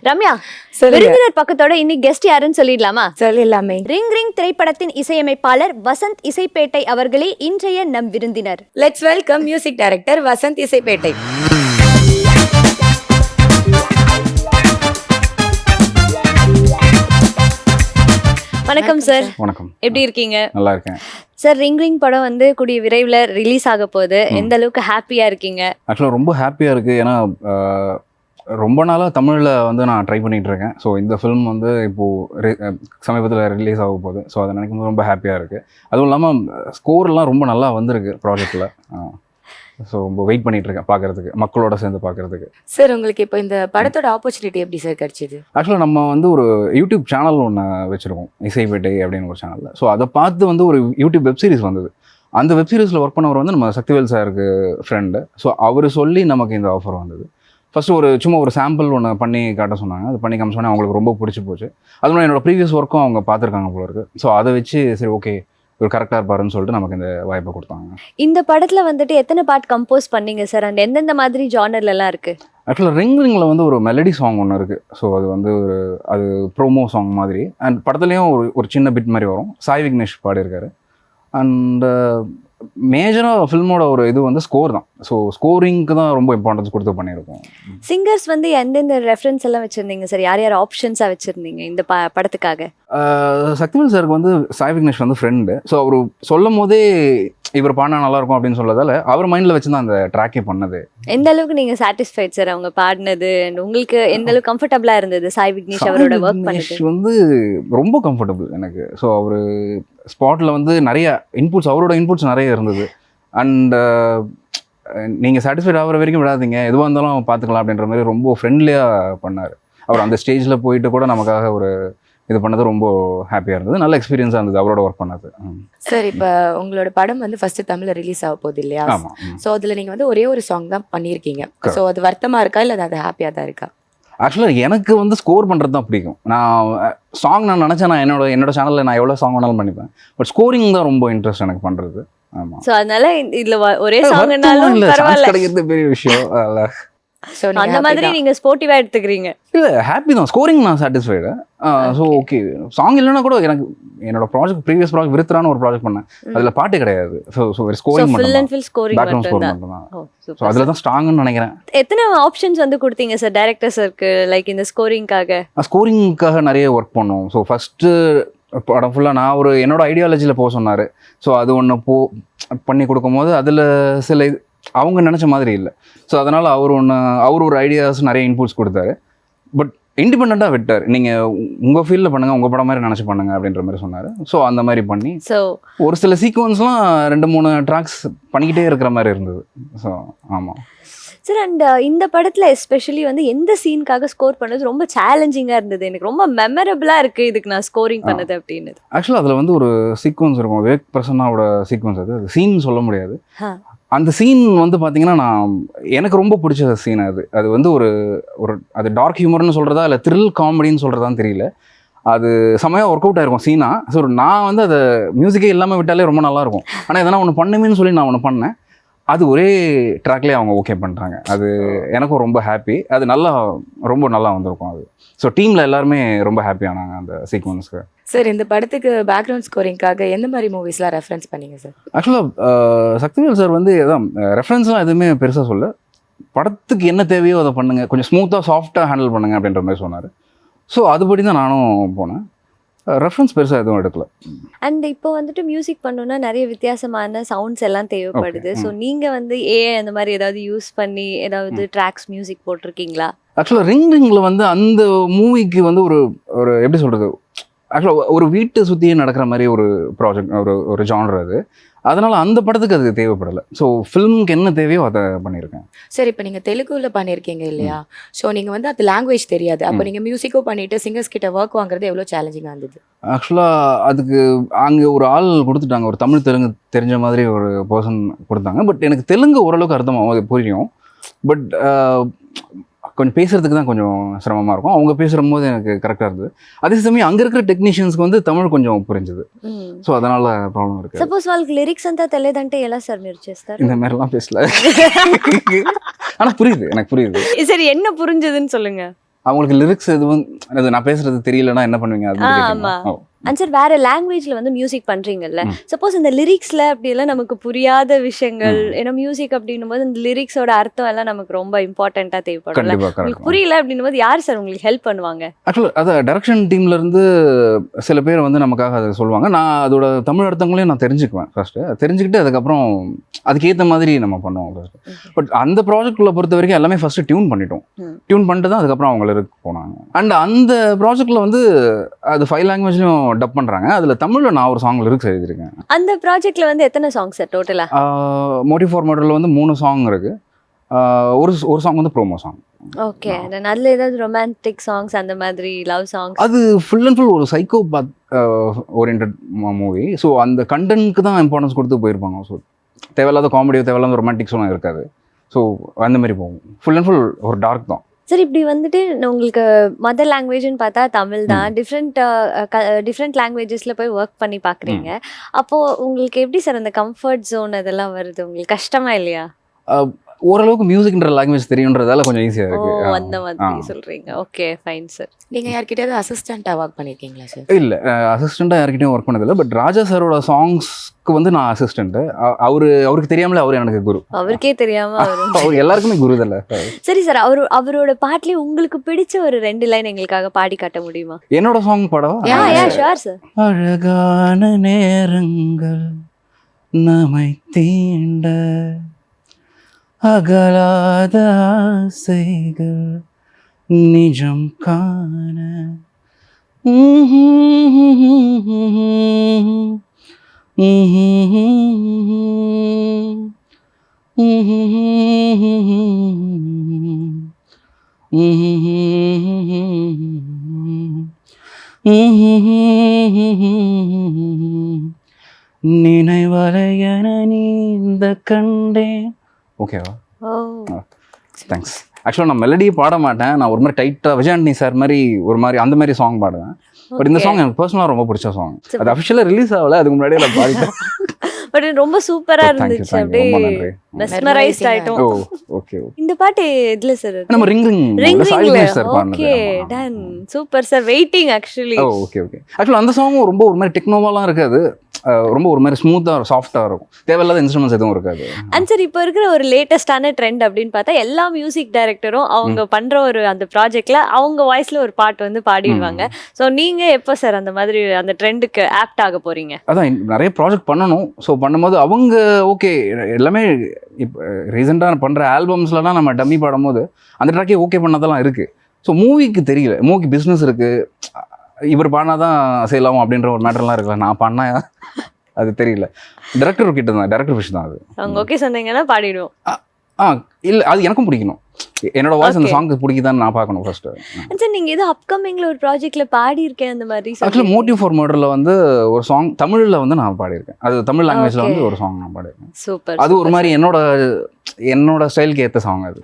ரம்யா, சொல்லுங்க. விருந்தினர் பக்கத்தோட இன்னைக்கு கெஸ்ட் யாருன்னு சொல்லிடலாமா? சொல்லிடலாமே. ரிங் ரிங் திரைப்படத்தின் இசையமைப்பாளர் வசந்த் இசைப்பேட்டை அவர்களே இன்றைய நம் விருந்தினர். Let's welcome music director Vasanth Isaipettai. வணக்கம் சார். வணக்கம். எப்படி இருக்கீங்க? நல்லா இருக்கேன் சார். ரிங் ரிங் படம் வந்து கூடிய விரைவில் ரிலீஸ் ஆக போகுது. எந்த அளவுக்கு ஹாப்பியா இருக்கீங்க? ஆக்சுவலாக ரொம்ப ஹாப்பியாக இருக்குது. ஏன்னா ரொம்ப நாளாக தமிழில் வந்து நான் ட்ரை பண்ணிகிட்டு இருக்கேன். ஸோ இந்த ஃபிலிம் வந்து இப்போது சமீபத்தில் ரிலீஸ் ஆக போகுது. ஸோ அதை நினைக்கும் போது ரொம்ப ஹாப்பியாக இருக்குது. அதுவும் இல்லாமல் ஸ்கோர்லாம் ரொம்ப நல்லா வந்திருக்கு ப்ராஜெக்டில். ஸோ ரொம்ப வெயிட் பண்ணிட்டு இருக்கேன் பார்க்கறதுக்கு, மக்களோட சேர்ந்து பார்க்கறதுக்கு. சார், உங்களுக்கு இப்போ இந்த படத்தோட ஆப்பர்ச்சுனிட்டி எப்படி சார் கிடைச்சிது? ஆக்சுவலாக நம்ம வந்து ஒரு யூடியூப் சேனல் ஒன்று வச்சுருக்கோம், இசைப்பேட்டை அப்படின்னு ஒரு சேனலில். ஸோ அதை பார்த்து வந்து ஒரு யூடியூப் வெப் சீரிஸ் வந்தது. அந்த வெப் சீரிஸில் ஒர்க் பண்ணவர் வந்து நம்ம சக்திவேல் சாருக்கு ஃப்ரெண்டு. ஸோ அவர் சொல்லி நமக்கு இந்த ஆஃபர் வந்தது. ஃபஸ்ட்டு சும்மா ஒரு சாம்பிள் ஒன்று பண்ணி காட்ட சொன்னாங்க. அது பண்ணி காமிச்சோன்னே அவங்களுக்கு ரொம்ப பிடிச்சி போச்சு. அதுவும் என்னோட ப்ரீவியஸ் ஒர்க்கும் அவங்க பார்த்துருக்காங்க போல இருக்குது. ஸோ அதை வச்சு சரி ஓகே ஒரு கரெக்டாக இருப்பாருன்னு சொல்லிட்டு நமக்கு இந்த வாய்ப்பை கொடுத்தாங்க. இந்த படத்துல வந்துட்டு எத்தனை பாட்டு கம்போஸ் பண்ணீங்க சார்? அண்ட் எந்தெந்த மாதிரி ஜானர்லாம் இருக்கு? ஆக்சுவலாக ரிங் ரிங்கில் வந்து ஒரு மெலடி சாங் ஒன்று இருக்குது. ஸோ அது வந்து அது ப்ரோமோ சாங் மாதிரி. அண்ட் படத்துலேயும் ஒரு சின்ன பிட் மாதிரி வரும். சாய் விக்னேஷ் பாடியிருக்காரு. அண்ட் மேஜராக ஃபில்மோட ஒரு இது வந்து ஸ்கோர் தான். ஸோ ஸ்கோரிங்க்கு தான் ரொம்ப இம்பார்ட்டன்ஸ் கொடுத்து பண்ணியிருக்கோம். சிங்கர்ஸ் வந்து எந்தெந்த ரெஃபரன்ஸ் எல்லாம் வச்சுருந்தீங்க சார்? யார் யார் ஆப்ஷன்ஸாக வச்சுருந்தீங்க இந்த படத்துக்காக? சக்திவேல் சாருக்கு வந்து சாய் விக்னேஷ் வந்து ஃப்ரெண்டு. ஸோ அவர் சொல்லும் போதே இவர் பாடினா நல்லாயிருக்கும் அப்படின்னு சொல்லதால அவர் மைண்டில் வச்சு தான் அந்த ட்ராக்கே பண்ணது. எந்த அளவுக்கு நீங்கள் சாட்டிஸ்ஃபைட் சார் அவங்க பாடினது? அண்ட் உங்களுக்கு எந்த அளவுக்கு கம்ஃபர்டபுளாக இருந்தது சாய் விக்னேஷ் அவரோட ஒர்க் பண்ணது? வந்து ரொம்ப கம்ஃபர்டபுள் எனக்கு. ஸோ அவர் ஸ்பாட்டில் வந்து நிறைய இன்புட்ஸ், அவரோட இன்புட்ஸ் நிறைய இருந்தது. அண்ட் நீங்கள் சாட்டிஸ்ஃபைட் ஆகிற வரைக்கும் விடாதீங்க, எதுவாக இருந்தாலும் பார்த்துக்கலாம் அப்படின்ற மாதிரி ரொம்ப ஃப்ரெண்ட்லியாக பண்ணார். அவர் அந்த ஸ்டேஜில் போயிட்டு கூட நமக்காக ஒரு இது பண்ணது ரொம்ப ஹாப்பியாக இருந்தது. நல்ல எக்ஸ்பீரியன்ஸாக இருந்தது அவரோட ஒர்க் பண்ணது. சார், இப்போ உங்களோட படம் வந்து ஃபஸ்ட்டு தமிழில் ரிலீஸ் ஆக போகுது இல்லையா? ஆமாம். ஸோ அதில் நீங்கள் வந்து ஒரே ஒரு சாங் தான் பண்ணியிருக்கீங்க. ஸோ அது வருத்தமாக இருக்கா இல்லை அது ஹாப்பியாக தான் இருக்கா? ஆக்சுவலாக எனக்கு வந்து ஸ்கோர் பண்ணுறது தான் பிடிக்கும். நான் சாங் நான் நினச்சேன் நான் என்னோட சேனலில் நான் எவ்வளோ சாங் வேணாலும் பண்ணிப்பேன். பட் ஸ்கோரிங் தான் ரொம்ப இன்ட்ரெஸ்ட் எனக்கு பண்ணுறது. ஆமாம். ஸோ அதனால இதில் ஒரே சாங்னாலும் பரவாயில்ல, கிடைக்கிறது பெரிய விஷயம். அதில் ஸோ அந்த மாதிரி நீங்கள் ஸ்போர்ட்டிவாக எடுத்துக்கிறீங்க? இல்லை, ஹாப்பி தான். ஸ்கோரிங் நான் சாட்டிஸ்ஃபைடு. ஸோ ஓகே, சாங் இல்லைன்னா கூட எனக்கு என்னோட ப்ரீவியஸ் ப்ராஜெக்ட் விருத்ரான்னு ஒரு ப்ராஜெக்ட் பண்ணேன். அதில் பாட்டு கிடையாது. ஸோ ஸ்கோரிங் மட்டும், பேக்ரவுண்ட் ஸ்கோர் மட்டும் தான். ஸோ அதில் தான் ஸ்ட்ராங்குன்னு நினைக்கிறேன். எத்தனை ஆப்ஷன்ஸ் வந்து கொடுத்தீங்க சார் டைரக்டர்ஸருக்கு லைக் இந்த ஸ்கோரிங்காக? ஸ்கோரிங்காக நிறைய ஒர்க் பண்ணோம். ஸோ ஃபஸ்ட்டு படம் ஃபுல்லாக நான் என்னோட ஐடியாலஜியில் போக சொன்னார். ஸோ அது ஒன்று பண்ணி கொடுக்கும்போது அதில் சில அவங்க நினச்ச மாதிரி இல்லை. ஸோ அதனால் அவர் ஒரு ஐடியாஸ் நிறைய இன்புட்ஸ் கொடுத்தாரு. பட் இண்டிபெண்ட்டாக விட்டார். நீங்கள் உங்கள் ஃபீல்டில் பண்ணுங்கள், உங்கள் படம் மாதிரி நினச்சி பண்ணுங்கள் அப்படின்ற மாதிரி சொன்னார். ஸோ அந்த மாதிரி பண்ணி ஸோ ஒரு சில சீக்வன்ஸ்லாம் 2-3 ட்ராக்ஸ் பண்ணிக்கிட்டே இருக்கிற மாதிரி இருந்தது. ஸோ ஆமாம் சார். அண்ட் இந்த படத்தில் எஸ்பெஷலி வந்து எந்த சீனுக்காக ஸ்கோர் பண்ணது ரொம்ப சேலஞ்சிங்காக இருந்தது? எனக்கு ரொம்ப மெமரபிளாக இருக்குது இதுக்கு நான் ஸ்கோரிங் பண்ணது அப்படின்னு. ஆக்சுவலாக அதில் வந்து ஒரு சீக்வன்ஸ் இருக்கும், விவேக் பிரசன்னாவோட சீக்வன்ஸ். அது சீன் சொல்ல முடியாது. அந்த சீன் வந்து பார்த்தீங்கன்னா எனக்கு ரொம்ப பிடிச்ச சீன். அது வந்து அது டார்க் ஹியூமர்னு சொல்கிறதா இல்லை த்ரில் காமெடின்னு சொல்கிறதான்னு தெரியல. அது செமையாக ஒர்க் அவுட் ஆயிருக்கும் சீனாக. ஸோ நான் வந்து அதை மியூசிக்கே இல்லாமல் விட்டாலே ரொம்ப நல்லாயிருக்கும். ஆனால் எதனா ஒன்று பண்ணுமேன்னு சொல்லி நான் ஒன்று பண்ணேன். அது ஒரே ட்ராக்லேயே அவங்க ஓகே பண்ணுறாங்க. அது எனக்கும் ரொம்ப ஹாப்பி. அது ரொம்ப நல்லா வந்திருக்கும் அது. ஸோ டீமில் எல்லாருமே ரொம்ப ஹாப்பி ஆனாங்க அந்த சீக்வன்ஸ்க்கு. சார், இந்த படத்துக்கு பேக்ரவுண்ட் ஸ்கோரிங்காக எந்த மாதிரி மூவிஸ்லாம் ரெஃபரன்ஸ் பண்ணீங்க சார்? ஆக்சுவலாக சக்திவேல் சார் வந்து எதாவது ரெஃபரன்ஸ்லாம் எதுவுமே பெருசாக சொல்ல, படத்துக்கு என்ன தேவையோ அதை பண்ணுங்கள், கொஞ்சம் ஸ்மூத்தாக சாஃப்டாக ஹேண்டில் பண்ணுங்கள் அப்படின்ற மாதிரி சொன்னார். ஸோ அதுபடி தான் நானும் போனேன். ரெஃபரன்ஸ் பெருசாக எதுவும் எடுக்கல. அண்ட் இப்போ வந்துட்டு மியூசிக் பண்ணணும்னா நிறைய வித்தியாசமான சவுண்ட்ஸ் எல்லாம் தேவைப்படுது. ஸோ நீங்கள் வந்து அந்த மாதிரி ஏதாவது யூஸ் பண்ணி ஏதாவது ட்ராக்ஸ் மியூசிக் போட்டிருக்கீங்களா? ஆக்சுவலாக ரிங் ரிங்கில் வந்து அந்த மூவிக்கு வந்து ஒரு எப்படி சொல்கிறது, ஆக்சுவலாக ஒரு வீட்டை சுற்றியே நடக்கிற மாதிரி ஒரு ப்ராஜெக்ட், ஒரு ஜானர் அது. அதனால் அந்த படத்துக்கு அது தேவைப்படலை. ஸோ ஃபிலிமுக்கு என்ன தேவையோ அதை பண்ணியிருக்கேன். சரி, இப்போ நீங்கள் தெலுங்குல பண்ணியிருக்கீங்க இல்லையா? ஸோ நீங்கள் வந்து அது லாங்குவேஜ் தெரியாது. அப்போ நீங்கள் மியூசிக்கும் பண்ணிவிட்டு சிங்கர்ஸ் கிட்ட ஒர்க் வாங்குறது எவ்வளோ சேலஞ்சிங்காக இருந்தது? ஆக்சுவலாக அதுக்கு அங்கே ஒரு ஆள் கொடுத்துட்டாங்க, ஒரு தமிழ் தெலுங்கு தெரிஞ்ச மாதிரி ஒரு பர்சன் கொடுத்தாங்க. பட் எனக்கு தெலுங்கு ஓரளவுக்கு அர்த்தமாகும், அது புரியும். பட் கொஞ்சம் பேசுறதுக்கு தான் கொஞ்சம் சிரமமாக இருக்கும். அவங்க பேசுகிற போது எனக்கு கரெக்டாக இருந்தது. அதே சமயம் அங்கே இருக்கிற டெக்னீஷியன்ஸ்க்கு வந்து தமிழ் கொஞ்சம் புரிஞ்சுது. ஸோ அதனால் ப்ராப்ளம் இருக்குது. సపోజ్ వాళ్ళకి లిరిక్స్ అంతా తెలియదంటే ఎలా సార్ మీరు చేస్తారు? இந்த மாதிரிலாம் பேசல. ஆனால் புரியுது, எனக்கு புரியுது. சரி, என்ன புரிஞ்சதுன்னு சொல்லுங்க. அவங்களுக்கு லிரிக்ஸ் எதுவும் நான் பேசுறது தெரியலன்னா என்ன பண்ணுவீங்க அது மாதிரி ஆமா. கேட்டீங்களா? அண்ட் சார் வேற லாங்குவேஜ்ல வந்து மியூசிக் பண்றீங்கல்ல, சப்போஸ் இந்த லிரிக்ஸ்ல அப்படி எல்லாம் நமக்கு புரியாத விஷயங்கள், ஏன்னா மியூசிக் அப்படின்னும் போது இந்த லிரிக்ஸோட அர்த்தம் எல்லாம் நமக்கு ரொம்ப இம்பார்ட்டண்டா தேவைப்படும். கண்டிப்பா உங்களுக்கு கரெக்ட். புரியல அப்படின்னும் போது யார் சார் உங்களுக்கு ஹெல்ப் பண்ணுவாங்க? ஆக்சுவலாக அதை டைரக்ஷன் டீம்ல இருந்து சில பேர் வந்து நமக்காக அதை சொல்லுவாங்க. நான் அதோட தமிழ் அர்த்தங்களையும் நான் தெரிஞ்சுக்குவேன் ஃபர்ஸ்ட்டு. தெரிஞ்சுக்கிட்டு அதுக்கப்புறம் அதுக்கேற்ற மாதிரி நம்ம பண்ணுவோம் ஃபர்ஸ்ட். பட் அந்த ப்ராஜெக்ட்ல பொறுத்த வரைக்கும் எல்லாமே ஃபர்ஸ்ட் டியூன் பண்ணிட்டோம். டியூன் பண்ணிட்டு தான் அதுக்கப்புறம் அவங்க லிரிக் போனாங்க. அண்ட் அந்த ப்ராஜெக்ட்ல வந்து அது 5 லாங்குவேஜ்லையும் டப் பண்ணுறாங்க. அதில் தமிழில் நான் ஒரு சாங் லிரிக்ஸ் எழுதியிருக்கேன். அந்த ப்ராஜெக்ட்ல வந்து எத்தனை சாங் சார் டோட்டலா? மோட்டிவ் ஃபார் மர்டரில் வந்து 3 சாங் இருக்கு. ஒரு சாங் வந்து ப்ரோமோ சாங். ஓகே. அதுல ஏதாவது ரொமான்டிக் சாங்ஸ் அந்த மாதிரி லவ் சாங்ஸ்? அது ஃபுல் அண்ட் ஃபுல் ஒரு சைக்கோ பாத் ஓரியன்ட் மூவி. ஸோ அந்த கண்டென்ட்க்கு தான் இம்பார்ட்டன்ஸ் கொடுத்து போயிருப்பாங்க. ஸோ தேவையில்லாத காமெடியோ தேவையில்லாத ரொமான்டிக்ஸும் இருக்காது. ஸோ அந்த மாதிரி போகும். ஃபுல் அண்ட் ஃபுல் ஒரு டார்க் தான். சார் இப்படி வந்துட்டு உங்களுக்கு மதர் லாங்குவேஜ்னு பார்த்தா தமிழ் தான், டிஃப்ரெண்ட் லாங்குவேஜஸ்ல போய் ஒர்க் பண்ணி பார்க்குறீங்க. அப்போ உங்களுக்கு எப்படி சார் அந்த கம்ஃபர்ட் ஜோன் அதெல்லாம் வருது? உங்களுக்கு கஷ்டமா இல்லையா? ஓரளவுக்கு மியூசிக்ன்ற லாங்குவேஜ் தெரியுன்றதால கொஞ்சம் ஈஸியாக ஓ, இருக்கு. அந்த மாதிரி சொல்றீங்க. Okay, fine sir. நீங்க யார்கிட்டயாவது அசிஸ்டண்டா ஒர்க் பண்ணிருக்கீங்களா சார்? இல்லை, அசிஸ்டண்ட்டாக யார்கிட்டையும் ஒர்க் பண்ணதில்லை. பட் ராஜா சாரோட சாங்ஸ்க்கு வந்து நான் அசிஸ்டண்ட்டு. அவருக்கு தெரியாமலே அவர் எனக்கு குரு. அவருக்கே தெரியாம அவரு அவர் எல்லாருக்குமே குரு இல்லை. சரி சார், அவரோட பாட்டுலயே உங்களுக்கு பிடிச்ச ஒரு 2 லைன் எங்களுக்காக பாடி காட்ட முடியுமா? என்னோட சாங் பாடவா? Sure sir. அழகான நேரங்கள் நம்மை தீண்ட, அகலாத ஆசைகள் நிஜம் காண, நினைவலையன நீந்த கண்டேன். ஓகேவா? ஓ, தேங்க்ஸ். ஆக்சுவலாக நான் மெலடியே பாட மாட்டேன். நான் ஒரு மாதிரி டைட்டாக விஜயாண்டி சார் மாதிரி ஒரு மாதிரி அந்த மாதிரி சாங் பாடுவேன். பட் இந்த சாங் எனக்கு பர்சனலாக ரொம்ப பிடிச்ச சாங். அது அஃபிஷியலாக ரிலீஸ் ஆகல, அதுக்கு முன்னாடியே நான் பாடிட்டேன். பட் ரொம்ப சூப்பரா இருந்துச்சு. அப்படியே ரொம்ப நன்றி. மெஸ்மரைஸ்ட் ஆயிட்டோம். Oh, okay. இந்த பாட்டு எதுல சார்? நம்ம ரிங் சார் பாடுனது. Okay, done. Super sir. Waiting actually. Oh, okay. ஆக்சுவலாக அந்த சாங்கும் ரொம்ப ஒரு மாதிரி டெக்னோவாலாம் இருக்காது. ரொம்ப ஒரு மாதிரி ஸ்மூத்தாக சாஃப்டாக இருக்கும். தேவையில்லாத இன்ஸ்ட்ருமெண்ட்ஸ் எதுவும் இருக்காது. அண்ட் சார், இப்போ இருக்கிற ஒரு லேட்டஸ்டான ட்ரெண்ட் அப்படின்னு பார்த்தா எல்லா மியூசிக் டைரக்டரும் அவங்க பண்ற ஒரு அந்த ப்ராஜெக்ட்ல அவங்க வாய்ஸ்ல ஒரு பாட்டு வந்து பாடிடுவாங்க. ஸோ நீங்க எப்போ சார் அந்த மாதிரி அந்த ட்ரெண்டுக்கு ஆப்ட் ஆக போறீங்க? அதான் நிறைய ப்ராஜெக்ட் பண்ணணும். ஸோ பண்ணும்போது அவங்க ஓகே எல்லாமே இப்போ ரீசெண்டாக பண்ணுற ஆல்பம்ஸ்லாம் நம்ம டம்மி பாடும்போது அந்த ட்ராக்கே ஓகே பண்ணதெல்லாம் இருக்குது. ஸோ மூவிக்கு தெரியல, மூவிக்கு பிஸ்னஸ் இருக்குது, இவர் பாடினாதான் செய்யலாமா அப்படின்ற ஒரு மேட்டர்லாம் இருக்குல்ல. நான் பாடினா அது தெரியல. டேரக்டர் கிட்ட தான், டேரக்டர் விஷயம் தான் அது. அவங்க ஓகே சொன்னீங்கன்னா பாடிடுவோம். இல்லை, அது எனக்கும் பிடிக்கணும். என்னோட வாய்ஸ் அந்த சாங்க்கு பிடிக்குதான்னு நான் பார்க்கணும் ஃபர்ஸ்ட். சார், நீங்க ஏதோ அப்கமிங்ல ஒரு ப்ராஜெக்ட்ல பாடி இருக்கேன் அந்த மாதிரி? ஆக்சுவலி மோட்டிவ் ஃபார் மர்டர்ல வந்து ஒரு சாங் தமிழ்ல வந்து நான் பாடியிருக்கேன். அது தமிழ் லாங்குவேஜ்ல வந்து ஒரு சாங் நான் பாடியிருக்கேன். சூப்பர். அது ஒரு மாதிரி என்னோட ஸ்டைலுக்கு ஏற்ற சாங் அது.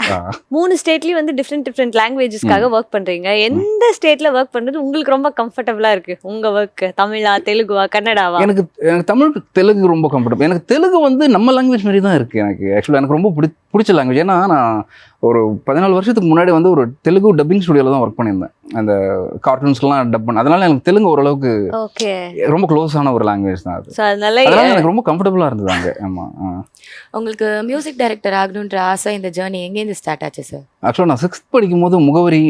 3 ஸ்டேட்லயும் வந்து டிஃப்ரெண்ட் லாங்குவேஜஸ்க்காக ஒர்க் பண்றீங்க. எந்த ஸ்டேட்ல ஒர்க் பண்றது உங்களுக்கு ரொம்ப கம்ஃபர்டபுளா இருக்கு? உங்க ஒர்க் தமிழா, தெலுங்குவா, கன்னடாவா? எனக்கு தமிழ் தெலுங்கு ரொம்ப கம்ஃபர்டபுள். எனக்கு தெலுங்கு வந்து நம்ம லாங்குவேஜ் மாதிரி தான் இருக்கு. எனக்கு ரொம்ப பிடிச்ச லாங்குவேஜ். ஏன்னா நான் ஒரு 14 வருஷத்துக்கு முன்னாடி வந்து ஒரு தெலுங்கு டப்பிங் ஸ்டுடியோவில் தான் ஒர்க் பண்ணியிருந்தேன். அந்த கார்ட்டூன்ஸ்லாம் டப் பண்ண, அதனால எனக்கு தெலுங்கு ஓரளவுக்கு ரொம்ப க்ளோஸான ஒரு லாங்குவேஜ் தான் அது. அதனால எனக்கு ரொம்ப கம்ஃபர்டபுளாக இருந்தது அங்கே. ஆமாம். உங்களுக்கு மியூசிக் டைரக்டர் ஆகணுன்ற ஆசை, இந்த ஜேர்னி எங்கேருந்து ஸ்டார்ட் ஆச்சு சார்? ஆக்சுவலாக நான் 6th படிக்கும்போது முகவரி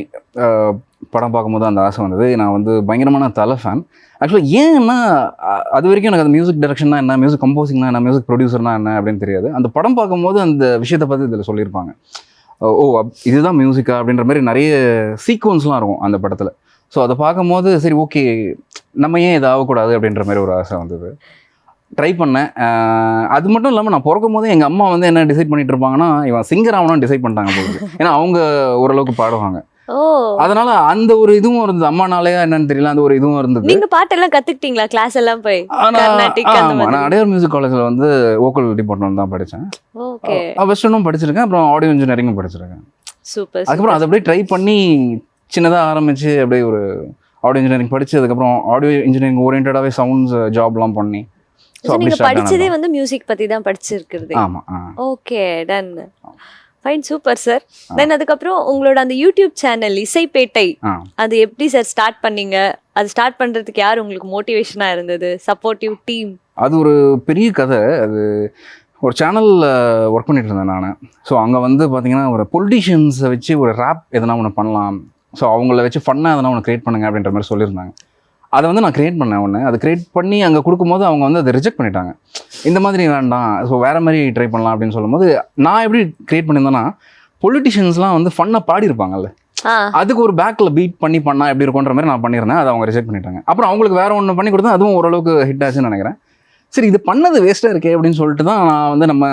படம் பார்க்கும்போது அந்த ஆசை வந்தது. நான் வந்து பயங்கரமான தலை ஃபேன். ஆக்சுவலாக ஏன்னா அது வரைக்கும் எனக்கு அந்த மியூசிக் டைரக்ஷன்னா என்ன, மியூசிக் கம்போசிங்னா என்ன, மியூசிக் ப்ரொடியூசர்னா என்ன அப்படின்னு தெரியாது. அந்த படம் பார்க்கும்போது அந்த விஷயத்தை பற்றி இதில் சொல்லியிருப்பாங்க. ஓ, இதுதான் மியூசிக்கா அப்படின்ற மாதிரி நிறைய சீக்வன்ஸ்லாம் இருக்கும் அந்த படத்தில். ஸோ அதை பார்க்கும்போது சரி ஓகே நம்ம ஏன் இது ஆகக்கூடாது அப்படின்ற மாதிரி ஒரு ஆசை வந்தது. ட்ரை பண்ணேன். அது மட்டும் இல்லாமல் நான் பிறக்கும் போது எங்கள் அம்மா வந்து என்ன டிசைட் பண்ணிட்டு இருப்பாங்கன்னா, இவன் சிங்கர் ஆகணும்னு டிசைட் பண்ணிட்டாங்க போது. ஏன்னா அவங்க ஓரளவுக்கு பாடுவாங்க. அதனால அந்த ஒரு இதுவும் இருந்தது. அம்மானாலேயா என்னன்னு தெரியல, அந்த ஒரு இதுவும் இருந்தது. நீங்க பாட்டெல்லாம் கத்துக்கிட்டீங்களா? கிளாஸ் எல்லாம் போய்? நான் அடையார் மியூசிக் காலேஜில் வந்து வோக்கல் டிபார்ட்மெண்ட் தான் படித்தேன். வெஸ்டர்னும் படிச்சிருக்கேன், அப்புறம் ஆடியோ இன்ஜினியரிங்கும் படிச்சிருக்கேன். சூப்பர். அதுக்கப்புறம் அதை அப்படியே ட்ரை பண்ணி சின்னதாக ஆரம்பிச்சு அப்படியே ஒரு ஆடியோ இன்ஜினியரிங் படிச்சு, அதுக்கப்புறம் ஆடியோ இன்ஜினியரிங் ஓரியன்டாவே சவுண்ட்ஸ் ஜாப்லாம் பண்ணி. நீங்க படிச்சதே வந்து மியூசிக் பத்தி தான் படிச்சிருக்கிறது? ஆமா. Okay, done. Fine, super sir. Then அதுக்கப்புறம் உங்களோட அந்த யூடியூப் சேனல் இசைப்பேட்டை, அது எப்படி சார் ஸ்டார்ட் பண்ணீங்க? அது ஸ்டார்ட் பண்றதுக்கு யார் உங்களுக்கு மோட்டிவேஷனா இருந்தது? Supportive team? அது ஒரு பெரிய கதை. அது ஒரு சேனலில் ஒர்க் பண்ணிட்டு இருந்தேன் நான். ஸோ அங்கே வந்து பார்த்தீங்கன்னா ஒரு பொலிட்டிஷியன்ஸை வச்சு ஒரு ரேப் எதனா ஒன்று பண்ணலாம், ஸோ அவங்கள வச்சு ஃபன்னாக எதனா ஒன்று க்ரியேட் பண்ணுங்க அப்படின்ற மாதிரி சொல்லியிருந்தாங்க. அதை வந்து நான் க்ரியேட் பண்ணேன் ஒன்று. அதை க்ரியேட் பண்ணி அங்கே கொடுக்கும்போது அவங்க வந்து அதை ரிஜெக்ட் பண்ணிட்டாங்க. இந்த மாதிரி வேண்டாம், ஸோ வேறு மாதிரி ட்ரை பண்ணலாம் அப்படின்னு சொல்லும்போது நான் எப்படி க்ரியேட் பண்ணியிருந்தேன்னா, பொலிட்டிஷியன்ஸ்லாம் வந்து ஃபன்னாக பாடியிருப்பாங்கல்ல, அதுக்கு ஒரு பேக்கில் பீட் பண்ணா எப்படி இருக்குன்ற மாதிரி நான் பண்ணியிருந்தேன். அதை அவங்க ரிஜெக்ட் பண்ணிட்டாங்க. அப்புறம் அவங்களுக்கு வேறு ஒன்று பண்ணி கொடுத்தேன், அதுவும் ஓரளவுக்கு ஹிட் ஆச்சுன்னு நினைக்கிறேன். சரி, இது பண்ணது வேஸ்ட்டாக இருக்கே அப்படின்னு சொல்லிட்டு தான் நான் வந்து நம்ம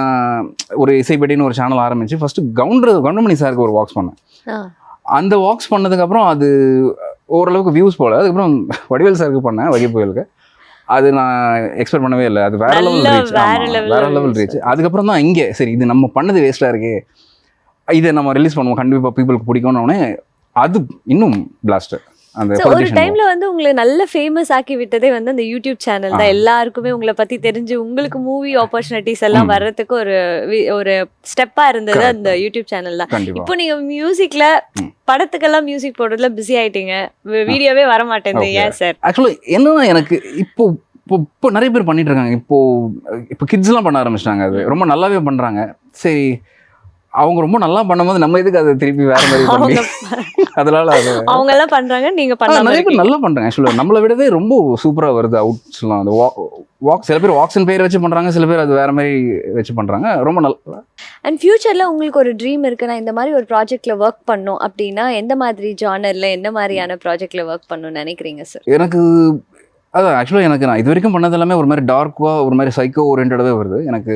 ஒரு இசைப்பேட்டைன்னு ஒரு சேனல் ஆரம்பித்து ஃபஸ்ட்டு கவுண்டமணி சாருக்கு ஒரு வாக்ஸ் பண்ணேன். அந்த வாக்ஸ் பண்ணதுக்கப்புறம் அது ஓரளவுக்கு வியூஸ் போல. அதுக்கப்புறம் வடிவேல் சாருக்கு பண்ணேன், வகை புயலுக்கு. அது நான் எக்ஸ்பெக்ட் பண்ணவே இல்லை. அது வேற லெவல் ரீச். அதுக்கப்புறம் தான் இங்கே சரி இது நம்ம பண்ணது வேஸ்ட்டாக இருக்கே, இதை நம்ம ரிலீஸ் பண்ணுவோம், கண்டிப்பாக பீப்புளுக்கு பிடிக்கும்னு. அது இன்னும் பிளாஸ்டர். ஒரு டைம்ல வந்து உங்களை நல்ல ஃபேமஸ் ஆக்கி விட்டதே வந்து அந்த யூடியூப் சேனல் தான். எல்லாருக்குமே உங்களை பத்தி தெரிஞ்சு உங்களுக்கு மூவி ஆப்பர்ச்சுனிட்டிஸ் எல்லாம் வர்றதுக்கு ஒரு ஸ்டெப்பா இருந்தது அந்த யூடியூப் சேனல் தான். இப்போ நீங்க மியூசிக்ல படத்துக்கெல்லாம் மியூசிக் போடுறதுல பிஸி ஆயிட்டீங்க, வீடியோவே வர மாட்டேங்குது. ஏன் சார்? ஆக்சுவலி என்னன்னா எனக்கு இப்போ நிறைய பேர் பண்ணிட்டு இருக்காங்க. இப்போ கிட்ஸ் எல்லாம் பண்ண ஆரம்பிச்சிட்டாங்க. அது ரொம்ப நல்லாவே பண்றாங்க. சரி, அவங்க ரொம்ப நல்லா பண்ணும்போது நம்ம எதுக்கு அதை திருப்பி வேற மாதிரி பண்ணி, அதனால அது அவங்க எல்லாம் பண்றாங்க, நீங்க பண்ண நிறைய பேர் நல்லா பண்றாங்க. ஆக்சுவலா நம்மளை விடவே ரொம்ப சூப்பரா வருது அவுட்ஸ்லாம். அந்த வாக் சில பேர் வாக்ஸின் பேர் வச்சு பண்றாங்க, சில பேர் அது வேற மாதிரி வச்சு பண்றாங்க. ரொம்ப நல்லா. அண்ட் ஃபியூச்சர்ல உங்களுக்கு ஒரு ட்ரீம் இருக்கு, நான் இந்த மாதிரி ஒரு ப்ராஜெக்ட்ல ஒர்க் பண்ணும் அப்படின்னா எந்த மாதிரி ஜானர்ல எந்த மாதிரியான ப்ராஜெக்ட்ல ஒர்க் பண்ணணும்னு நினைக்கிறீங்க சார்? எனக்கு அதான் ஆக்சுவலாக எனக்கு நான் இது வரைக்கும் பண்ணது எல்லாமே ஒரு மாதிரி டார்க்காக ஒரு மாதிரி சைக்கோ ஓரியன்டாகவே வருது. எனக்கு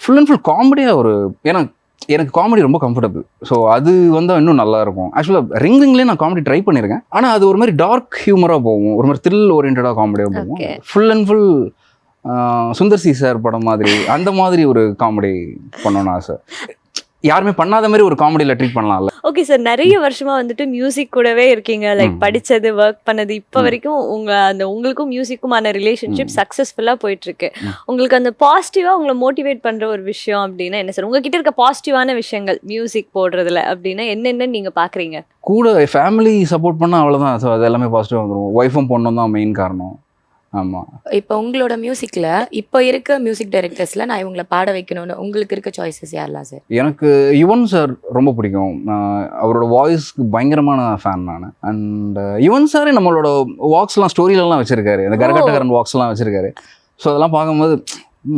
ஃபுல் அண்ட் ஃபுல் காமெடியாக எனக்கு காமெடி ரொம்ப கம்ஃபர்டபுள். ஸோ அது வந்து இன்னும் நல்லா இருக்கும். ஆக்சுவலாக ரிங்லேயே நான் காமெடி ட்ரை பண்ணியிருக்கேன். ஆனால் அது ஒரு மாதிரி டார்க் ஹியூமராக போகும், ஒரு மாதிரி த்ரில் ஓரியன்டாக காமெடியாக போகும். Full and full Sundar C sir படம் மாதிரி அந்த மாதிரி ஒரு காமெடி பண்ணணும்னு ஆசை. யாருமே பண்ணாத மாதிரி ஒரு காமெடியில் ட்ரீட் பண்ணலாம்ல. ஓகே சார், நிறைய வருஷமா வந்துட்டு மியூசிக் கூடவே இருக்கீங்க. லைக் படிச்சது, ஒர்க் பண்ணது, இப்போ வரைக்கும் உங்களுக்கும் மியூசிக்குமான ரிலேஷன்ஷிப் சக்ஸஸ்ஃபுல்லா போயிட்டு இருக்கு. உங்களுக்கு அந்த பாசிட்டிவா உங்களை மோட்டிவேட் பண்ற ஒரு விஷயம் அப்படின்னா என்ன சார்? உங்ககிட்ட இருக்க பாசிட்டிவான விஷயங்கள் மியூசிக் போடுறதுல அப்படின்னா என்னென்ன நீங்க பாக்குறீங்க? கூட ஃபேமிலி சப்போர்ட் பண்ணால் அவ்வளோதான். ஸோ அது எல்லாமே பாசிட்டிவாக வந்துடும். ஒய்ஃபும் பொண்ணும் தான் மெயின் காரணம். ஆமாம். இப்போ உங்களோட மியூசிக்கில் இப்போ இருக்க மியூசிக் டைரக்டர்ஸில் நான் இவங்களை பாட வைக்கணும்னு உங்களுக்கு இருக்க சாய்ஸஸ் யாரெல்லாம் சார்? எனக்கு யுவன் சார் ரொம்ப பிடிக்கும். அவரோட வாய்ஸ்க்கு பயங்கரமான ஃபேன் நான். அண்ட் யுவன் சாரே நம்மளோட வாக்ஸ்லாம் ஸ்டோரியிலலாம் வச்சுருக்காரு, அந்த கரகட்டகரன் வாக்ஸ்லாம் வச்சுருக்காரு. ஸோ அதெல்லாம் பார்க்கும்போது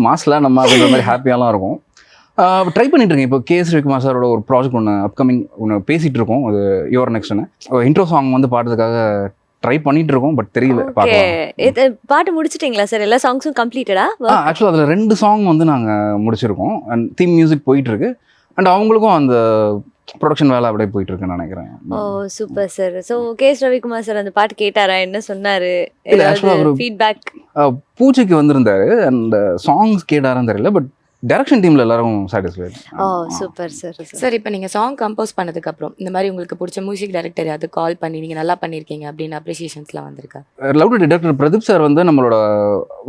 மாஸில் நம்ம அப்படின்ற மாதிரி ஹாப்பியாலாம் இருக்கும். ட்ரை பண்ணிட்டு இருக்கேன். இப்போ கேஎஸ் ரவிக்குமார் சாரோட ஒரு ப்ராஜெக்ட் ஒன்று அப்கமிங் ஒன்று பேசிகிட்டு இருக்கோம். அது யுவர் நெக்ஸ்ட்னு இன்ட்ரோ சாங் வந்து பாடுறதுக்காக ட்ரை பண்ணிட்டு இருக்கோம். பட் தெரியல. பாட்டு முடிச்சிட்டீங்களா சார்? எல்லா சாங்ஸும் கம்ப்ளீட்டடா? ஆக்சுவலாக அதில் 2 சாங் வந்து நாங்கள் முடிச்சிருக்கோம். அண்ட் தீம் மியூசிக் போயிட்டு இருக்கு. அண்ட் அவங்களுக்கும் அந்த ப்ரொடக்ஷன் வேலை அப்படியே போயிட்டு இருக்குன்னு நினைக்கிறேன். Oh super sir. So KS Ravikumar sir அந்த பாட்டு கேட்டாரா? என்ன சொன்னாரு? ஃபீட்பேக் பூஜைக்கு வந்திருந்தாரு. அண்ட் சாங்ஸ் கேட்டாரான்னு தெரியல. பட் டைரக்ஷன் டீம்ல எல்லாரும் சாட்டிஸ்ஃபைட். ஓ சூப்பர் சார். சார் இப்போ நீங்கள் சாங் கம்போஸ் பண்ணதுக்கப்புறம் இந்த மாதிரி உங்களுக்கு பிடிச்ச மியூசிக் டைரக்டர் அது கால் பண்ணி நீங்கள் நல்லா பண்ணியிருக்கீங்க அப்படின்னு அப்ரிசியேஷன்ஸ்லாம் வந்திருக்கா? Love to doctor Pradeep sir வந்து நம்மளோட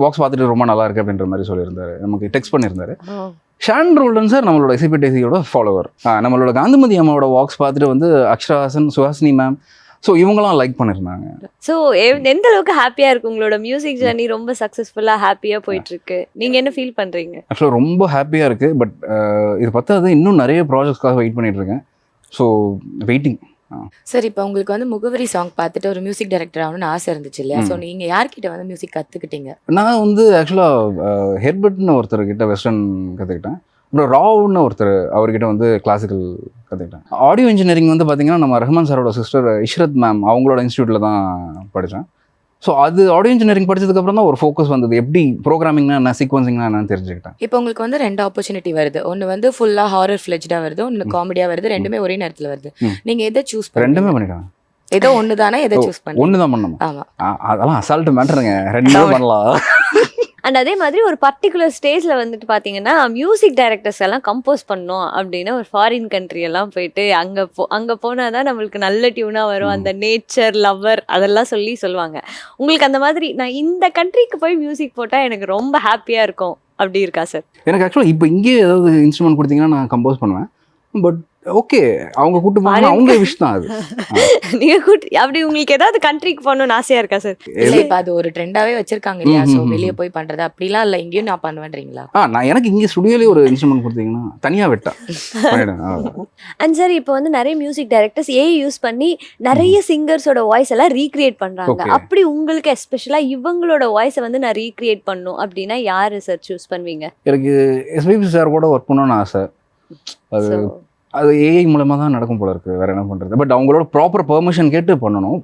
வாக்ஸ் பார்த்துட்டு ரொம்ப நல்லா இருக்கு அப்படின்ற மாதிரி சொல்லியிருந்தாரு, நமக்கு டெக்ஸ்ட் பண்ணியிருந்தாரு. ஷான் ரோல்டன் சார் நம்மளோட இசைப்பேட்டையோட ஃபாலோவர். நம்மளோட காந்திமதி அம்மாவோட வாக்ஸ் பார்த்துட்டு வந்து அக்ஷராசன், சுஹாசினி மேம், ஸோ இவங்களாம் லைக் பண்ணியிருந்தாங்க. ஸோ எந்த அளவுக்கு ஹாப்பியாக இருக்கு உங்களோட மியூசிக் ஜர்னி? ரொம்ப சக்ஸஸ்ஃபுல்லாக ஹாப்பியாக போயிட்டு இருக்கு. நீங்கள் என்ன ஃபீல் பண்ணுறீங்க? ஆக்சுவலாக ரொம்ப ஹாப்பியாக இருக்குது. பட் இது பத்தாது, இன்னும் நிறைய ப்ராஜெக்ட்ஸ்க்காக வெயிட் பண்ணிட்டு இருக்கேன். So waiting. சார் இப்போ உங்களுக்கு வந்து முகவரி சாங் பார்த்துட்டு ஒரு மியூசிக் டைரக்டர் ஆகணும்னு ஆசை இருந்துச்சு இல்லையா? ஸோ நீங்கள் யார்கிட்ட வந்து மியூசிக் கற்றுக்கிட்டீங்க? நான் வந்து ஆக்சுவலாக ஹெர்பர்ட்னு ஒருத்தர்கிட்ட வெஸ்டர்ன் கற்றுக்கிட்டேன். அப்புறம் ராவ்னு ஒருத்தர், அவர்கிட்ட வந்து கிளாசிக்கல் கற்றுக்கிட்டேன். ஆடியோ இன்ஜினியரிங் வந்து பார்த்தீங்கன்னா நம்ம ரஹ்மான் சாரோட சிஸ்டர் இஷ்ரத் மேம் அவங்களோட இன்ஸ்டியூட்டில் தான் படித்தேன். ஸோ அது ஆடியோ இன்ஜினியரிங் படிச்சதுக்கப்புறம் தான் ஒரு ஃபோக்கஸ் வந்தது, எப்படி ப்ரோக்ராமிங்னா என்ன, சீக்வன்சிங்னா என்னன்னு தெரிஞ்சுக்கிட்டேன். இப்போ உங்களுக்கு வந்து 2 ஆப்பர்ச்சுனிட்டி வருது. ஒன்று வந்து ஃபுல்லாக ஹாரர் ஃப்ளெஜ்டாக வருது, ஒன்று காமெடியாக வருது. ரெண்டுமே ஒரே நேரத்தில் வருது. நீங்கள் எதை சூஸ் பண்ணி? ரெண்டுமே பண்ணிட்டாங்க. ஏதோ ஒன்று தானே, எதை சூஸ் பண்ணி? ஒன்று தான் பண்ணணும். ஆமாம், அதெல்லாம் அசால்ட்டு மேட்டருங்க, ரெண்டுமே பண்ணலாம். அண்ட் அதே மாதிரி ஒரு பர்டிகுலர் ஸ்டேஜில் வந்துட்டு பார்த்தீங்கன்னா மியூசிக் டைரக்டர்ஸ் எல்லாம் கம்போஸ் பண்ணோம் அப்படின்னா ஒரு ஃபாரின் கண்ட்ரி எல்லாம் போயிட்டு அங்கே போனால் தான் நம்மளுக்கு நல்ல டியூனாக வரும், அந்த நேச்சர் லவ்வர் அதெல்லாம் சொல்லுவாங்க. உங்களுக்கு அந்த மாதிரி நான் இந்த கண்ட்ரிக்கு போய் மியூசிக் போட்டால் எனக்கு ரொம்ப ஹாப்பியாக இருக்கும் அப்படி இருக்கா சார்? எனக்கு ஆக்சுவலாக இப்போ இங்கே ஏதாவது இன்ஸ்ட்ருமெண்ட் கொடுத்தீங்கன்னா நான் கம்போஸ் பண்ணுவேன். பட் ஓகே, அவங்க கூட்டு போனா அவங்க விஷ் தான் அது. நீங்க அப்படி உங்களுக்கு ஏதாவது கண்ட்ரிக்கு போகணும்னு ஆசையா இருக்கா சார்? இல்ல இப்ப அது ஒரு ட்ரெண்டாவே வச்சிருக்காங்க இல்லையா, சோ வெளிய போய் பண்றது அப்படிலாம் இல்ல, இங்கேயும் நான் பண்ணுவேன்றீங்களா? நான் எனக்கு இங்கே ஸ்டுடியோலயே ஒரு இன்ஸ்ட்ருமெண்ட் கொடுத்தீங்கன்னா தனியா வெட்டா பண்ணிடுவேன். அண்ட் சார் இப்போ வந்து நிறைய மியூசிக் டைரக்டர்ஸ் ஏஐ யூஸ் பண்ணி நிறைய சிங்கர்ஸோட வாய்ஸ் எல்லாம் ரீக்ரியேட் பண்றாங்க. Okay. அப்படி உங்களுக்கு எஸ்பெஷலா இவங்களோட வாய்ஸை வந்து நான் ரீக்ரியேட் பண்ணும் அப்படின்னா யாரு சார் சூஸ் பண்ணுவீங்க? எனக்கு எஸ்பிபி சார் கூட ஒர்க் பண்ணணும்னு ஆசை. அது So, அது ஏஐ மூலமாக தான் நடக்கும் போல இருக்குது, வேறு என்ன பண்ணுறது. பட் அவங்களோட ப்ராப்பர் பெர்மிஷன் கேட்டு பண்ணணும்,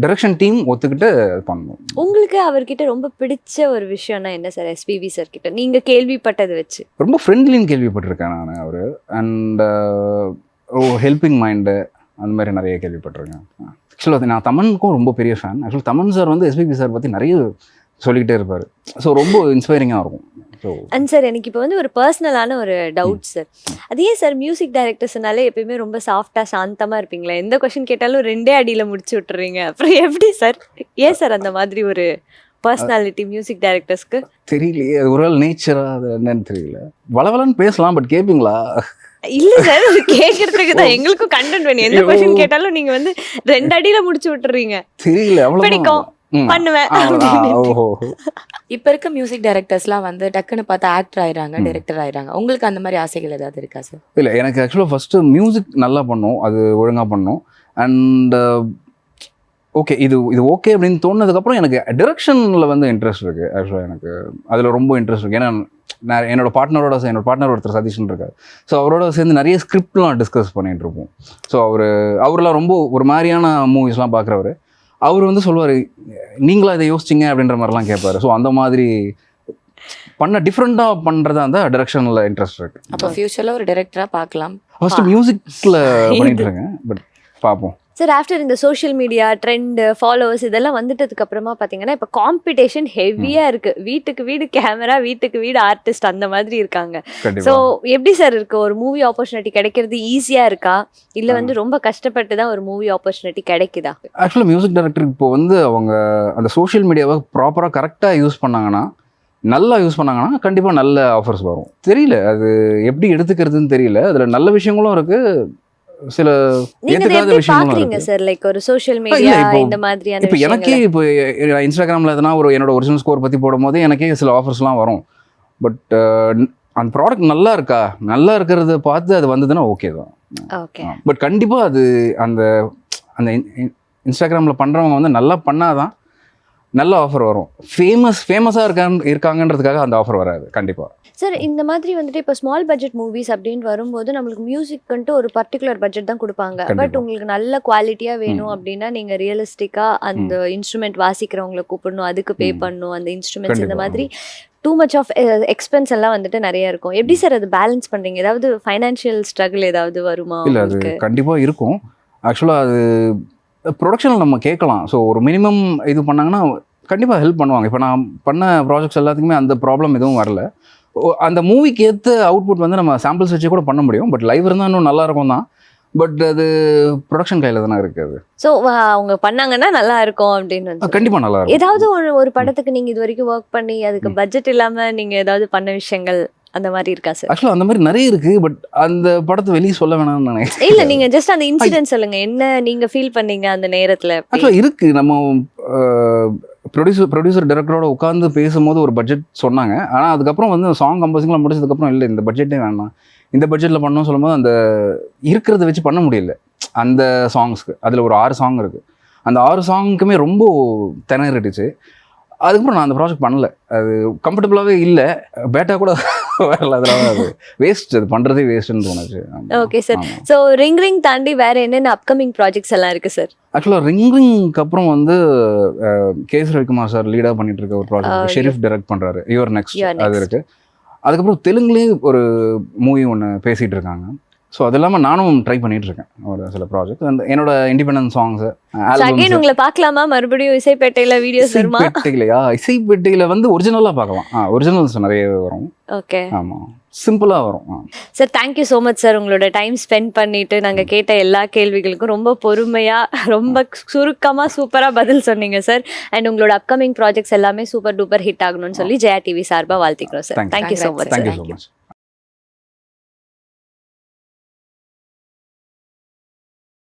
டைரக்ஷன் டீம் ஒத்துக்கிட்டு பண்ணணும். உங்களுக்கு அவர்கிட்ட ரொம்ப பிடிச்ச ஒரு விஷயம்னா என்ன சார்? எஸ்பிபி சார் கிட்ட நீங்க கேள்விப்பட்டது வச்சு. ரொம்ப ஃப்ரெண்ட்லின்னு கேள்விப்பட்டிருக்கேன் நான் அவர். அண்ட் ஹெல்பிங் மைண்டு அந்த மாதிரி நிறைய கேள்விப்பட்டிருக்கேன். ஆக்சுவலாக நான் தமனுக்கும் ரொம்ப பெரிய ஃபேன். ஆக்சுவலி தமன் சார் வந்து எஸ்பிபி சார் பற்றி நிறைய சொல்லிக்கிட்டே இருப்பார். ஸோ ரொம்ப இன்ஸ்பைரிங்காக இருக்கும். ஸோ அண்ட் சார் எனக்கு இப்போ வந்து ஒரு பர்சனலான ஒரு டவுட் சார். அதே சார் மியூசிக் டைரக்டர்ஸ்னாலே எப்பயுமே ரொம்ப சாஃப்டா சாந்தமா இருப்பீங்களா? எந்த கொஸ்டின் கேட்டாலும் 2 அடியில முடிச்சு விட்டுறீங்க. அப்புறம் எப்படி சார்? ஏன் சார் அந்த மாதிரி ஒரு பர்சனாலிட்டி மியூசிக் டைரக்டர்ஸ்க்கு? தெரியலையே, அது ஒரு நேச்சரா, அது என்னன்னு தெரியல. வளவலன்னு பேசலாம், பட் கேட்பீங்களா? இல்ல சார், கேக்குறதுக்கு தான். எங்களுக்கும் கண்டென்ட் வேணும். எந்த கொஸ்டின் கேட்டாலும் நீங்க வந்து 2 அடியில முடிச்சு விட்டுறீங்க. தெரியல, பிடிக்கும், பண்ணுவேன். இப்ப இருக்க மியூசிக் டைரக்டர்ஸ்லாம் வந்து டக்குன்னு பார்த்தா ஆக்டர் ஆயிடுறாங்க, டைரக்டர் ஆயிடுறாங்க. உங்களுக்கு அந்த மாதிரி ஆசைகள் ஏதாவது இருக்கா சார்? இல்லை, எனக்கு ஆக்சுவலாக ஃபஸ்ட்டு மியூசிக் நல்லா பண்ணணும், அது ஒழுங்காக பண்ணணும். அண்ட் ஓகே, இது ஓகே அப்படின்னு தோணுனதுக்கப்புறம் எனக்கு டிரெக்ஷனில் வந்து இன்ட்ரெஸ்ட் இருக்குது. ஆக்சுவலாக எனக்கு அதில் ரொம்ப இன்ட்ரெஸ்ட் இருக்குது. ஏன்னா நான் என்னோட பார்ட்னர் ஒருத்தர் சதீஷ்னு இருக்கார். ஸோ அவரோட சேர்ந்து நிறைய ஸ்கிரிப்ட்லாம் டிஸ்கஸ் பண்ணிகிட்டு இருப்போம். ஸோ அவரெலாம் ரொம்ப ஒரு மாதிரியான மூவிஸ்லாம் பார்க்குறவர். அவர் வந்து சொல்லுவார், நீங்களா இதை யோசிச்சிங்க அப்படின்ற மாதிரிலாம் கேட்பாரு. ஸோ அந்த மாதிரி பண்ண டிஃப்ரெண்ட்டாக பண்ணுறதா இருந்தால் டிரெக்ஷனில் இன்ட்ரெஸ்ட் இருக்குது. அப்போ ஃபியூச்சரில் ஒரு டைரக்டராக பார்க்கலாம். ஃபஸ்ட்டு மியூசிக்கில் பண்ணிட்டு இருக்கேன், பட் பார்ப்போம். சார் ஆஃப்டர் இந்த சோஷியல் மீடியா ட்ரெண்ட் ஃபாலோவர்ஸ் இதெல்லாம் வந்துட்டதுக்கு அப்புறமா பார்த்தீங்கன்னா இப்போ காம்படிஷன் ஹெவியாக இருக்கு. வீட்டுக்கு வீடு கேமரா, வீட்டுக்கு வீடு ஆர்டிஸ்ட், அந்த மாதிரி இருக்காங்க. ஸோ எப்படி சார் இருக்கு? ஒரு மூவி ஆப்பர்ச்சுனிட்டி கிடைக்கிறது ஈஸியாக இருக்கா, இல்லை வந்து ரொம்ப கஷ்டப்பட்டு தான் ஒரு மூவி ஆப்பர்ச்சுனிட்டி கிடைக்குதா? ஆக்சுவலாக மியூசிக் டைரக்டர் இப்போ வந்து அவங்க அந்த சோஷியல் மீடியாவை ப்ராப்பராக கரெக்டாக யூஸ் பண்ணாங்கன்னா, நல்லா யூஸ் பண்ணாங்கன்னா கண்டிப்பாக நல்ல ஆஃபர்ஸ் வரும். தெரியல அது எப்படி எடுத்துக்கிறதுன்னு தெரியல. அதில் நல்ல விஷயங்களும் இருக்குது, சில ஏத்துக்காத விஷயங்களும் இருக்கு. சார் லைக் ஒரு சோஷியல் மீடியா இந்த மாதிரியான இப்போ எனக்கே இப்போ இன்ஸ்டாகிராமில் எதனா ஒரு என்னோட ஒரிஜினல் ஸ்கோர் பற்றி போடும்போது எனக்கே சில ஆஃபர்ஸ்லாம் வரும். பட் அந்த ப்ராடக்ட் நல்லா இருக்கா, நல்லா இருக்கிறத பார்த்து அது வந்ததுன்னா ஓகே தான். ஓகே, பட் கண்டிப்பாக அது அந்த அந்த இன்ஸ்டாகிராமில் பண்ணுறவங்க வந்து நல்லா பண்ணாதான் நல்ல ஆஃபர் வரும். ஃபேமஸாக இருக்காங்கன்றதுக்காக அந்த ஆஃபர் வராது கண்டிப்பாக. சார் இந்த மாதிரி வந்துட்டு இப்போ ஸ்மால் பட்ஜெட் மூவிஸ் அப்படின்னு வரும்போது நம்மளுக்கு மியூசிக்ன்ட்டு ஒரு பர்டிகுலர் பட்ஜெட் தான் கொடுப்பாங்க. பட் உங்களுக்கு நல்ல குவாலிட்டியாக வேணும் அப்படின்னா நீங்கள் ரியலிஸ்டிக்காக அந்த இன்ஸ்ட்ருமெண்ட் வாசிக்கிறவங்களை கூப்பிடணும், அதுக்கு பே பண்ணணும், அந்த இன்ஸ்ட்ருமெண்ட்ஸ் இந்த மாதிரி டூ மச் ஆஃப் எக்ஸ்பென்ஸ் எல்லாம் வந்துட்டு நிறைய இருக்கும். எப்படி சார் அது பேலன்ஸ் பண்ணுறீங்க? ஏதாவது ஃபைனான்ஷியல் ஸ்ட்ரகிள் ஏதாவது வருமா? இல்லை, அது கண்டிப்பாக இருக்கும். ஆக்சுவலாக அது ப்ரொடக்ஷனில் நம்ம கேட்கலாம். ஸோ ஒரு மினிமம் இது பண்ணாங்கன்னா கண்டிப்பாக ஹெல்ப் பண்ணுவாங்க. இப்போ நான் பண்ண ப்ராஜெக்ட்ஸ் எல்லாத்துக்குமே அந்த ப்ராப்ளம் எதுவும் வரல. அந்த மூவிக்கு ஏற்ற அவுட்புட் வந்து நம்ம சாம்பிள்ஸ் வச்சு கூட பண்ண முடியும். பட் லைவ் இருந்தால் இன்னும் நல்லா இருக்கும் தான். பட் அது ப்ரொடக்ஷன் கையில் தானே இருக்குது. ஸோ அவங்க பண்ணாங்கன்னா நல்லா இருக்கும் அப்படின்னு கண்டிப்பாக நல்லா இருக்கும். ஏதாவது ஒரு படத்துக்கு நீங்கள் இது வரைக்கும் ஒர்க் பண்ணி அதுக்கு பட்ஜெட் இல்லாமல் நீங்கள் ஏதாவது பண்ண விஷயங்கள் அந்த மாதிரி இருக்கா சார்? ஆக்சுவலாக அந்த மாதிரி நிறைய இருக்கு. பட் அந்த படத்தை வெளியே சொல்ல வேணாம்னு நினைக்கிறேன். இல்லை, நீங்கள் ஜஸ்ட் அந்த இன்சிடென்ட் சொல்லுங்க, என்ன நீங்கள் ஃபீல் பண்ணீங்க அந்த நேரத்தில்? ஆக்சுவலாக இருக்கு. நம்ம ப்ரொடியூசர் டைரக்டரோட உட்காந்து பேசும்போது ஒரு பட்ஜெட் சொன்னாங்க. ஆனால் அதுக்கப்புறம் வந்து சாங் கம்போசிங்லாம் முடிச்சதுக்கப்புறம் இல்லை இந்த பட்ஜெட்டே வேணாம், இந்த பட்ஜெட்டில் பண்ணணும்னு சொல்லும்போது அந்த இருக்கிறத வச்சு பண்ண முடியல. அந்த சாங்ஸ்க்கு அதில் ஒரு 6 சாங் இருக்குது. அந்த 6 சாங்குக்குமே ரொம்ப திணறிடுச்சு. அதுக்கப்புறம் நான் அந்த ப்ராஜெக்ட் பண்ணல. அது கம்ஃபர்டபுளாகவே இல்லை, பேட்டா கூட வரல. அதனால அது வேஸ்ட், அது பண்ணுறதே வேஸ்ட்டுன்னு தோணுச்சு. Okay sir. ஸோ ரிங் தாண்டி வேறு என்னென்ன அப்கமிங் ப்ராஜெக்ட்ஸ் எல்லாம் இருக்குது சார்? ஆக்சுவலாக ரிங்க்கு அப்புறம் வந்து கேஎஸ் ரவிக்குமார் சார் லீடாக பண்ணிட்டு இருக்க ஒரு ப்ராஜெக்ட் ஷெரீஃப் டைரக்ட் பண்ணுறாரு, யுவர் நெக்ஸ்ட், அது இருக்குது. அதுக்கப்புறம் தெலுங்குலேயே ஒரு மூவி ஒன்று பேசிகிட்டு இருக்காங்க. ஸோ அது இல்லாமல் நானும் ட்ரை பண்ணிட்டு இருக்கேன் ஒரு சில ப்ராஜெக்ட். என்னோட இண்டிபெண்டன்ட் சாங்ஸு உங்களை பார்க்கலாமா மறுபடியும் இசைப்பேட்டையில் வீடியோஸ் வருமா? இசைப்பேட்டையிலையா? இசைப்பேட்டையில் வந்து ஒரிஜினலாக பார்க்கலாம். ஒரிஜினல்ஸ் நிறைய வரும். ஓகே, ஆமாம், சிம்பிளாக வரும். Sir thank you so much sir. உங்களோட டைம் ஸ்பெண்ட் பண்ணிட்டு நாங்கள் கேட்ட எல்லா கேள்விகளுக்கும் ரொம்ப பொறுமையாக ரொம்ப சுருக்கமாக சூப்பராக பதில் சொன்னீங்க சார். அண்ட் உங்களோட அப்கமிங் ப்ராஜெக்ட்ஸ் எல்லாமே சூப்பர் டூப்பர் ஹிட் ஆகணும்னு சொல்லி ஜெயா டிவி சார்பாக வாழ்த்திக்கிறோம் sir. Thank you so much. Thank you so much.